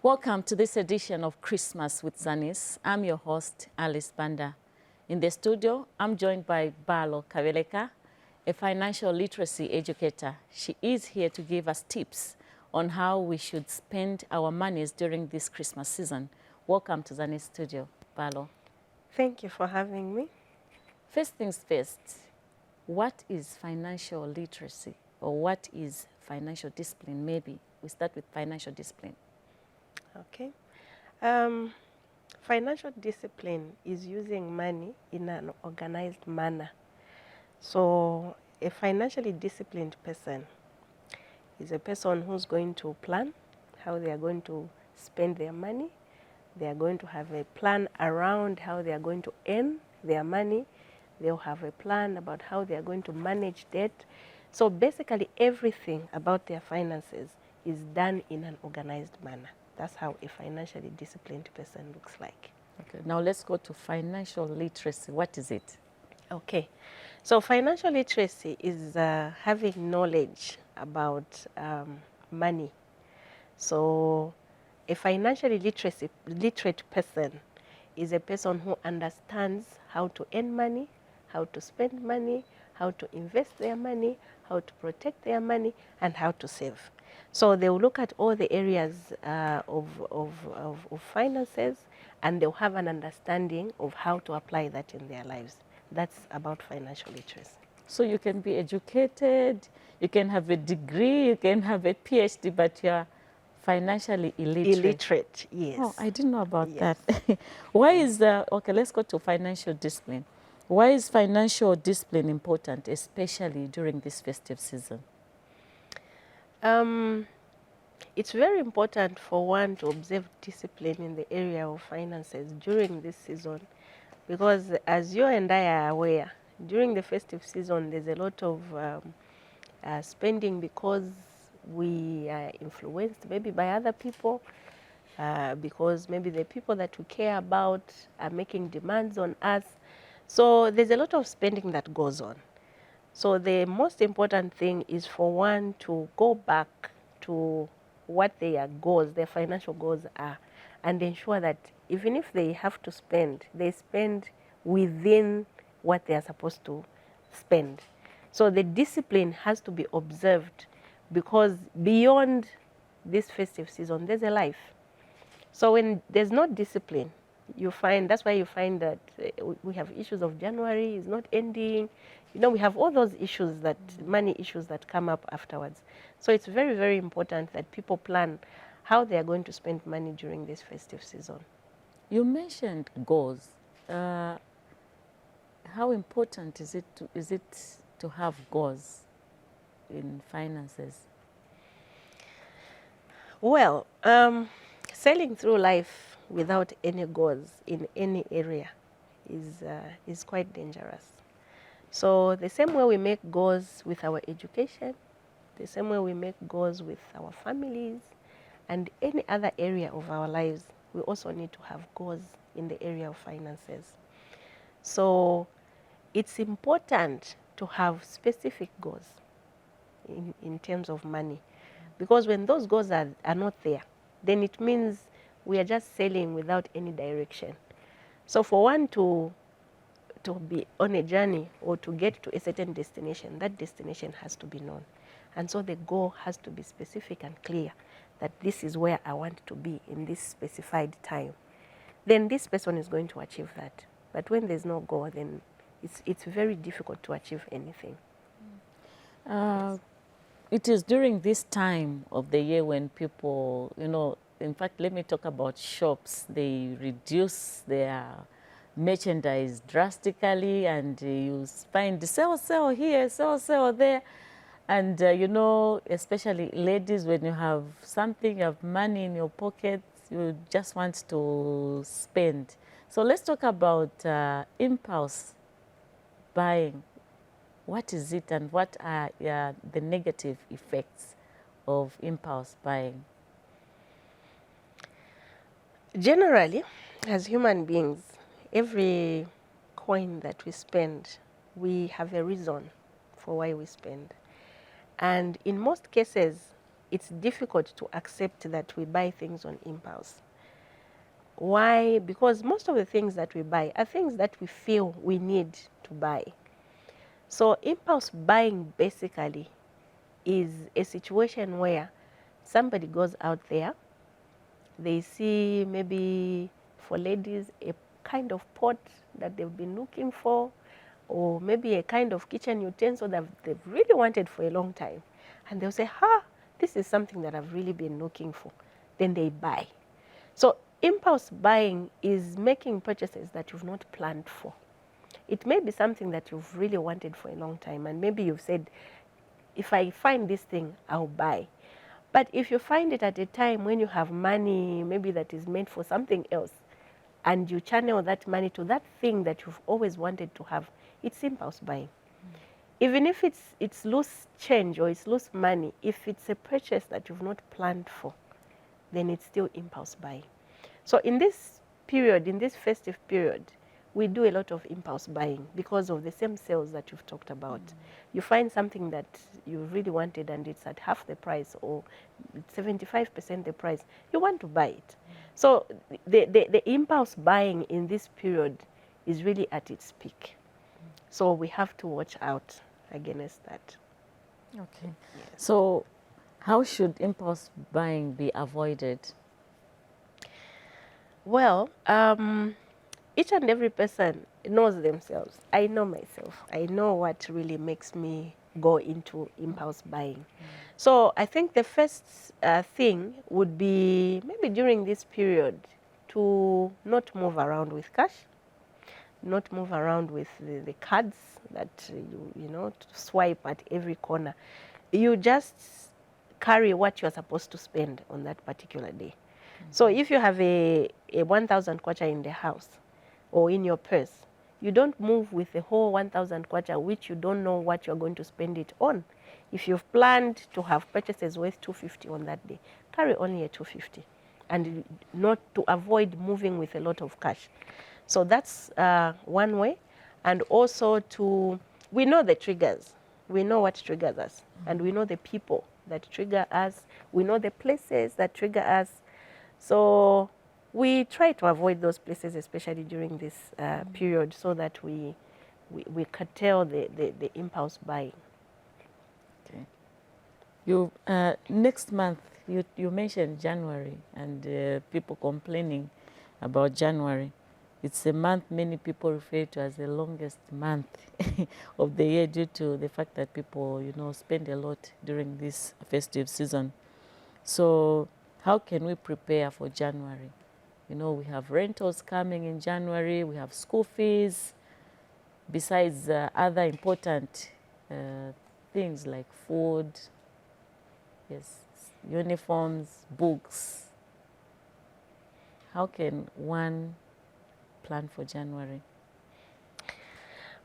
Welcome to this edition of Christmas with Zanis. I'm your host, Alice Banda. In the studio, I'm joined by Balo Kaveleka, a financial literacy educator. She is here to give us tips on how we should spend our monies during this Christmas season. Welcome to Zanis studio, Balo. Thank you for having me. First things first, what is financial literacy, or what is financial discipline? Maybe we start with financial discipline. Okay. Financial discipline is using money in an organized manner. So a financially disciplined person is a person who's going to plan how they are going to spend their money. They are going to have a plan around how they are going to earn their money. They'll have a plan about how they are going to manage debt. So basically everything about their finances is done in an organized manner. That's how a financially disciplined person looks like. Okay, now let's go to financial literacy. What is it? Okay, so financial literacy is having knowledge about money. So a financially literate person is a person who understands how to earn money, how to spend money, how to invest their money, how to protect their money, and how to save. So they will look at all the areas of finances, and they'll have an understanding of how to apply that in their lives. That's about financial literacy. So you can be educated, you can have a degree, you can have a PhD, but you're financially illiterate. Illiterate, yes. Oh, I didn't know about Yes. that. Why is okay, let's go to financial discipline. Why is financial discipline important, especially during this festive season? It's very important for one to observe discipline in the area of finances during this season, because as you and I are aware, during the festive season, there's a lot of spending because we are influenced maybe by other people, because maybe the people that we care about are making demands on us. So there's a lot of spending that goes on. So the most important thing is for one to go back to what their goals, their financial goals are, and ensure that even if they have to spend, they spend within what they are supposed to spend. So the discipline has to be observed, because beyond this festive season, there's a life. So when there's no discipline, you find, that's why you find that we have issues of January is not ending. You know, we have all those issues, that money issues that come up afterwards. So it's very, very important that people plan how they are going to spend money during this festive season. You mentioned goals. How important is it to have goals in finances? Well, sailing through life without any goals in any area is quite dangerous. So the same way we make goals with our education, the same way we make goals with our families and any other area of our lives, we also need to have goals in the area of finances. So it's important to have specific goals in terms of money, because when those goals are not there, then it means we are just sailing without any direction. So for one to be on a journey or to get to a certain destination, that destination has to be known. And so the goal has to be specific and clear, that this is where I want to be in this specified time. Then this person is going to achieve that. But when there's no goal, then it's very difficult to achieve anything. It is during this time of the year when people, in fact, let me talk about shops. They reduce their merchandise drastically, and you find sell here, sell there. And, especially ladies, when you have something, you have money in your pocket, you just want to spend. So let's talk about impulse buying. What is it, and what are the negative effects of impulse buying? Generally, as human beings, every coin that we spend, we have a reason for why we spend. And in most cases, it's difficult to accept that we buy things on impulse. Why? Because most of the things that we buy are things that we feel we need to buy. So impulse buying basically is a situation where somebody goes out there, they see maybe for ladies a kind of pot that they've been looking for, or maybe a kind of kitchen utensil that they've really wanted for a long time. And they'll say, this is something that I've really been looking for. Then they buy. So impulse buying is making purchases that you've not planned for. It may be something that you've really wanted for a long time, and maybe you've said, if I find this thing, I'll buy. But if you find it at a time when you have money, maybe that is meant for something else, and you channel that money to that thing that you've always wanted to have, it's impulse buying. Even if it's loose change or it's loose money, if it's a purchase that you've not planned for, then it's still impulse buying. So in this period, in this festive period, we do a lot of impulse buying because of the same sales that you've talked about. You find something that you really wanted and it's at half the price or 75% the price, you want to buy it. So the impulse buying in this period is really at its peak. So we have to watch out against that. Okay. Yes. So how should impulse buying be avoided? Well, each and every person knows themselves. I know myself. I know what really makes me go into impulse buying. So I think the first thing would be maybe during this period to not move around with cash, not move around with the cards that you know to swipe at every corner. You just carry what you're supposed to spend on that particular day. So if you have a 1,000 kwacha in the house or in your purse, you don't move with the whole 1,000 kwacha, which you don't know what you're going to spend it on. If you've planned to have purchases worth 250 on that day, carry only a 250 and not to avoid moving with a lot of cash. So that's one way. And also we know the triggers. We know what triggers us. And we know the people that trigger us. We know the places that trigger us. So we try to avoid those places, especially during this period, so that we curtail the impulse buying. Okay. You next month you mentioned January and people complaining about January. It's a month many people refer to as the longest month of the year due to the fact that people spend a lot during this festive season. So how can we prepare for January? We have rentals coming in January, we have school fees, besides other important things like food, yes, uniforms, books. How can one plan for January?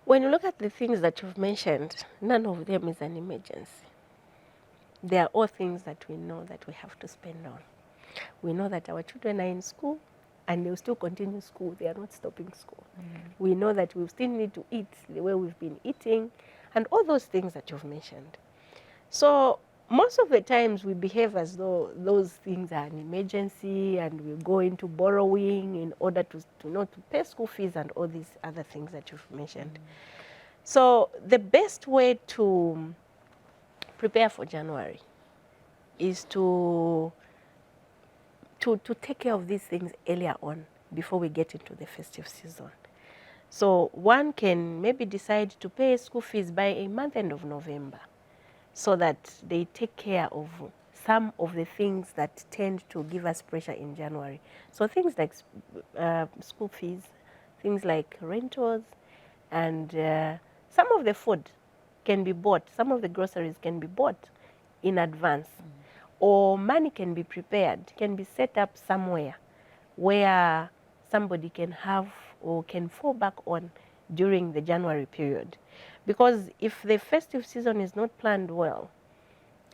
When you look at the things that you've mentioned, none of them is an emergency. They are all things that we know that we have to spend on. We know that our children are in school and they'll still continue school. They are not stopping school. We know that we still need to eat the way we've been eating and all those things that you've mentioned. So most of the times we behave as though those things are an emergency and we go into borrowing in order to pay school fees and all these other things that you've mentioned. So the best way to prepare for January is to take care of these things earlier on before we get into the festive season. So one can maybe decide to pay school fees by a month end of November so that they take care of some of the things that tend to give us pressure in January. So things like school fees, things like rentals, and some of the food can be bought, some of the groceries can be bought in advance. Or money can be prepared, can be set up somewhere where somebody can have or can fall back on during the January period. Because if the festive season is not planned well,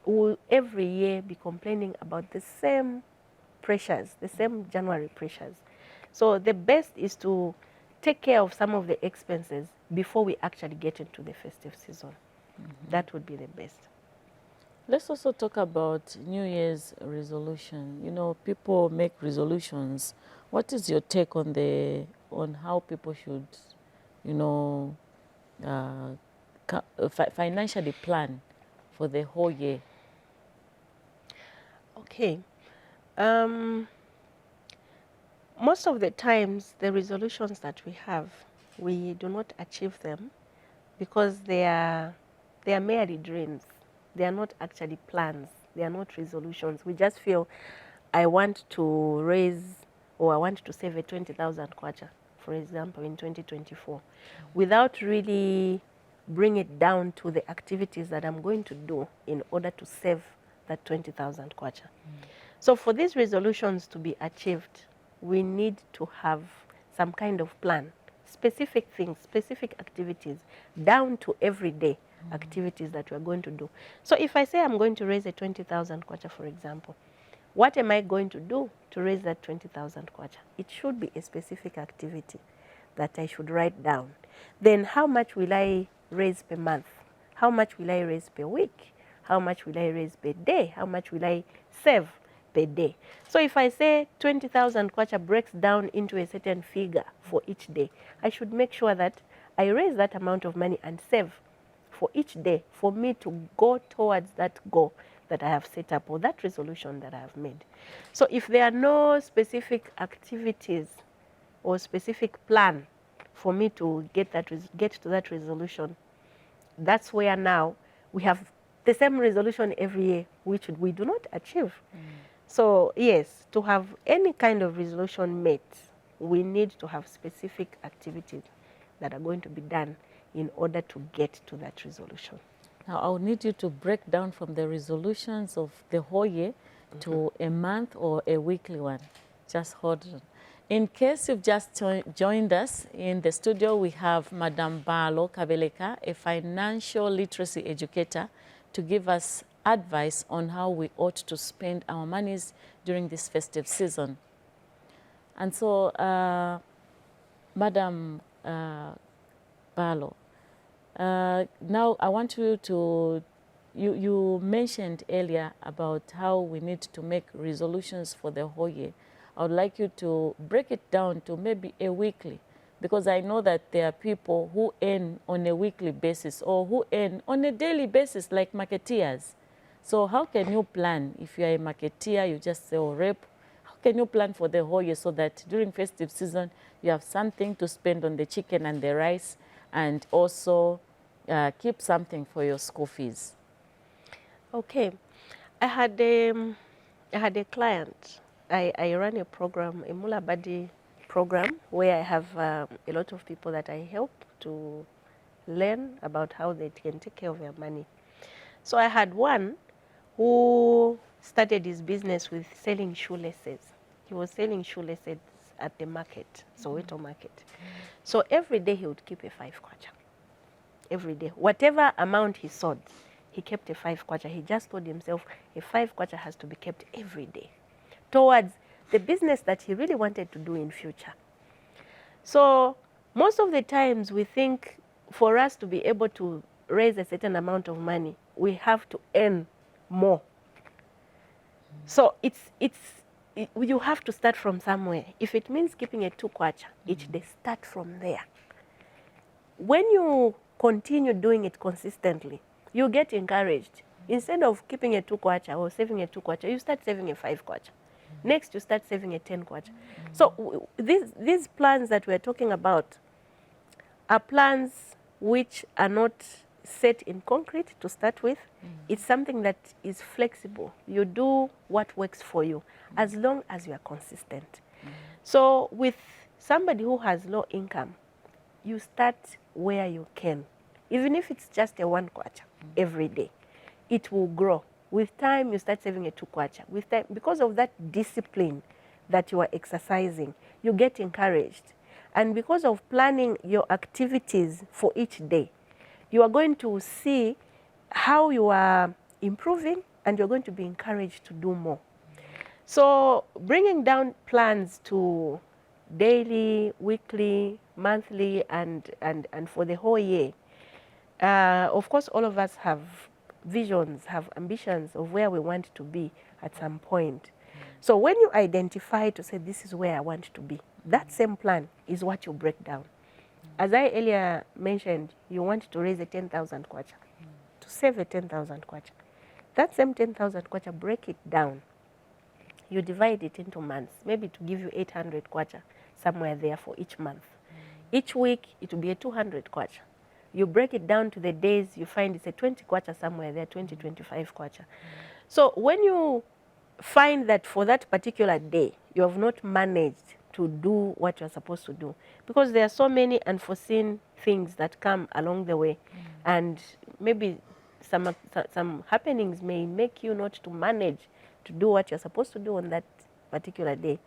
we'll every year be complaining about the same pressures, the same January pressures. So the best is to take care of some of the expenses before we actually get into the festive season. That would be the best. Let's also talk about New Year's resolution. You know, people make resolutions. What is your take on on how people should, you know, uh, financially plan for the whole year? Okay. Um, Most of the times, the resolutions that we have, we do not achieve them because they are merely dreams. They are not actually plans. They are not resolutions. We just feel, I want to raise or I want to save a 20,000 kwacha, for example, in 2024, without really bring it down to the activities that I'm going to do in order to save that 20,000 kwacha. So for these resolutions to be achieved, we need to have some kind of plan, specific things, specific activities, down to everyday activities that we're going to do. So if I say I'm going to raise a 20,000 kwacha, for example, what am I going to do to raise that 20,000 kwacha? It should be a specific activity that I should write down. Then how much will I raise per month? How much will I raise per week? How much will I raise per day? How much will I save per day? So if I say 20,000 kwacha breaks down into a certain figure for each day, I should make sure that I raise that amount of money and save for each day for me to go towards that goal that I have set up or that resolution that I have made. So if there are no specific activities or specific plan for me to get to that resolution, that's where now we have the same resolution every year, which we do not achieve. So yes, to have any kind of resolution met, we need to have specific activities that are going to be done in order to get to that resolution. Now, I'll need you to break down from the resolutions of the whole year to a month or a weekly one. Just hold on. In case you've just joined us in the studio, we have Madam Balo Kabeleka, a financial literacy educator, to give us advice on how we ought to spend our monies during this festive season. And so, Madam Balo, now I want you to, you mentioned earlier about how we need to make resolutions for the whole year. I would like you to break it down to maybe a weekly, because I know that there are people who earn on a weekly basis or who earn on a daily basis, like marketeers. So how can you plan if you are a marketeer, you just sell rep? How can you plan for the whole year so that during festive season you have something to spend on the chicken and the rice, and also keep something for your school fees? Okay, I had a client. I run a program, a Mulabadi program, where I have a lot of people that I help to learn about how they can take care of their money. So I had one who started his business with selling shoelaces. He was selling shoelaces at the market, Soweto market. So every day he would keep a 5 kwacha. Every day. Whatever amount he sold, he kept a 5 kwacha. He just told himself a 5 kwacha has to be kept every day towards the business that he really wanted to do in future. So most of the times we think for us to be able to raise a certain amount of money, we have to earn more. So you have to start from somewhere. If it means keeping a 2 kwacha each day, start from there. When you continue doing it consistently, you get encouraged. Instead of keeping a 2 kwacha or saving a 2 kwacha, you start saving a 5 kwacha. Next, you start saving a 10 kwacha. So these plans that we're talking about are plans which are not set in concrete to start with. It's something that is flexible. You do what works for you as long as you are consistent. So with somebody who has low income, you start where you can. Even if it's just a 1 kwacha every day, it will grow. With time, you start saving a 2 kwacha. With time, because of that discipline that you are exercising, you get encouraged. And because of planning your activities for each day, you are going to see how you are improving, and you're going to be encouraged to do more. So bringing down plans to daily, weekly, monthly, and for the whole year. Of course, all of us have visions, have ambitions of where we want to be at some point. So when you identify to say, this is where I want to be, that same plan is what you break down. As I earlier mentioned, you want to raise a 10,000 kwacha, to save a 10,000 kwacha. That same 10,000 kwacha, break it down. You divide it into months, maybe to give you 800 kwacha somewhere there for each month. Each week, it will be a 200 kwacha. You break it down to the days, you find it's a 20 kwacha somewhere there, 20, 25 kwacha. So when you find that for that particular day, you have not managed to do what you're supposed to do, because there are so many unforeseen things that come along the way, and maybe some happenings may make you not to manage to do what you're supposed to do on that particular day.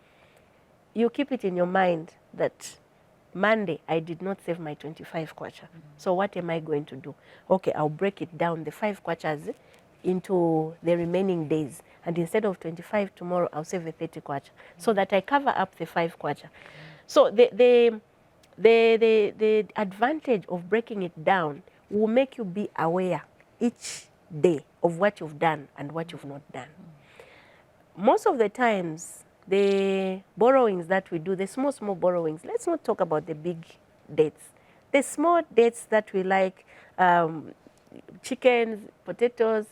You keep it in your mind that Monday, I did not save my 25 kwacha. So what am I going to do? Okay, I'll break it down, the 5 kwachas, into the remaining days. And instead of 25 tomorrow, I'll save a 30 kwacha, so that I cover up the 5 kwacha. So the advantage of breaking it down will make you be aware each day of what you've done and what you've not done. Most of the times, the borrowings that we do, the small borrowings, let's not talk about the big debts. The small debts that we like, chickens, potatoes,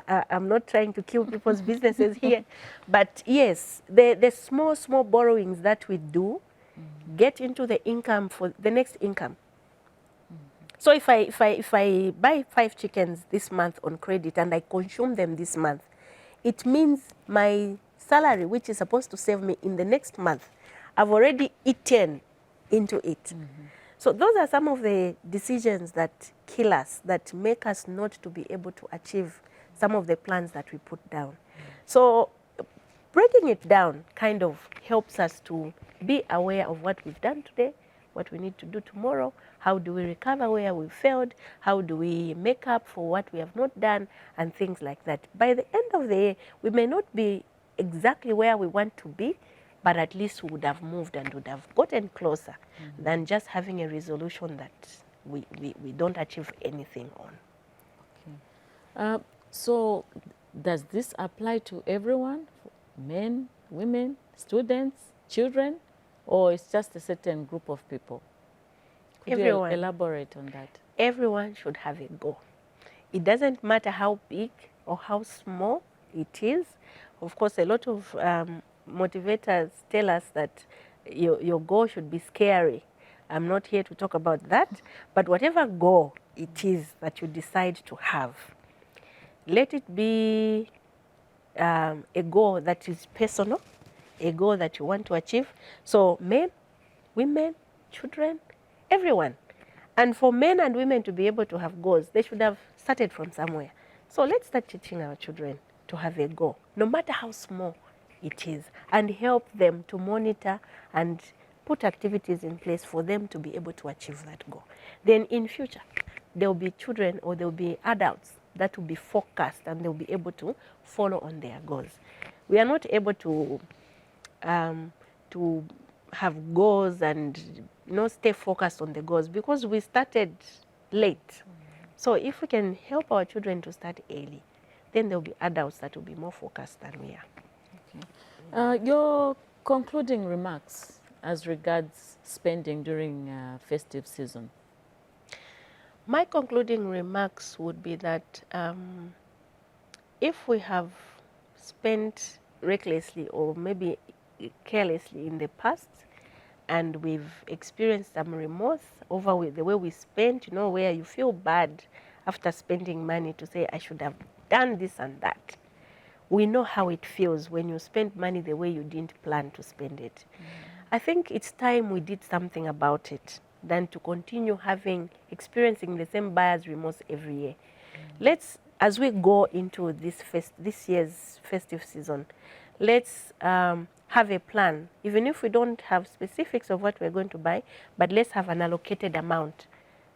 I'm not trying to kill people's businesses here, but yes, the small borrowings that we do get into the income for the next income. So if I buy 5 chickens this month on credit and I consume them this month, it means my salary, which is supposed to save me in the next month, I've already eaten into it. So those are some of the decisions that kill us, that make us not to be able to achieve some of the plans that we put down. So breaking it down kind of helps us to be aware of what we've done today, what we need to do tomorrow, how do we recover where we failed, how do we make up for what we have not done, and things like that. By the end of the year, we may not be exactly where we want to be, but at least we would have moved and would have gotten closer than just having a resolution that we don't achieve anything on. So does this apply to everyone, men, women, students, children, or it's just a certain group of people? Could Everyone. you elaborate on that? Everyone should have a goal. It doesn't matter how big or how small it is. Of course, a lot of motivators tell us that your goal should be scary. I'm not here to talk about that, but whatever goal it is that you decide to have, let it be a goal that is personal, a goal that you want to achieve. So men, women, children, everyone. And for men and women to be able to have goals, they should have started from somewhere. So let's start teaching our children to have a goal, no matter how small it is, and help them to monitor and put activities in place for them to be able to achieve that goal. Then in future, there will be children or there will be adults that will be focused and they'll be able to follow on their goals. We are not able to have goals and not stay focused on the goals because we started late. So if we can help our children to start early, then there will be adults that will be more focused than we are. Okay. Your concluding remarks as regards spending during festive season? My concluding remarks would be that if we have spent recklessly or maybe carelessly in the past, and we've experienced some remorse over the way we spent, where you feel bad after spending money to say, I should have done this and that. We know how it feels when you spend money the way you didn't plan to spend it. I think it's time we did something about it than to continue experiencing the same buyer's remorse every year. Let's, as we go into this year's festive season, let's have a plan, even if we don't have specifics of what we're going to buy, but let's have an allocated amount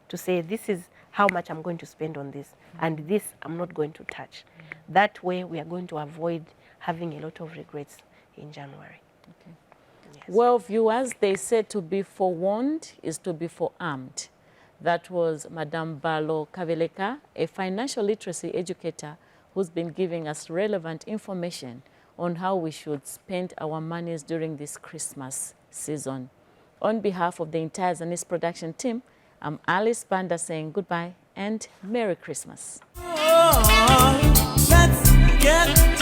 to say, this is how much I'm going to spend on this, and this I'm not going to touch. That way, we are going to avoid having a lot of regrets in January. Yes. Well, viewers, they say to be forewarned is to be forearmed. That was Madame Balo Kaveleka, a financial literacy educator who's been giving us relevant information on how we should spend our monies during this Christmas season. On behalf of the entire Zanis production team, I'm Alice Banda saying goodbye and Merry Christmas. Oh, let's get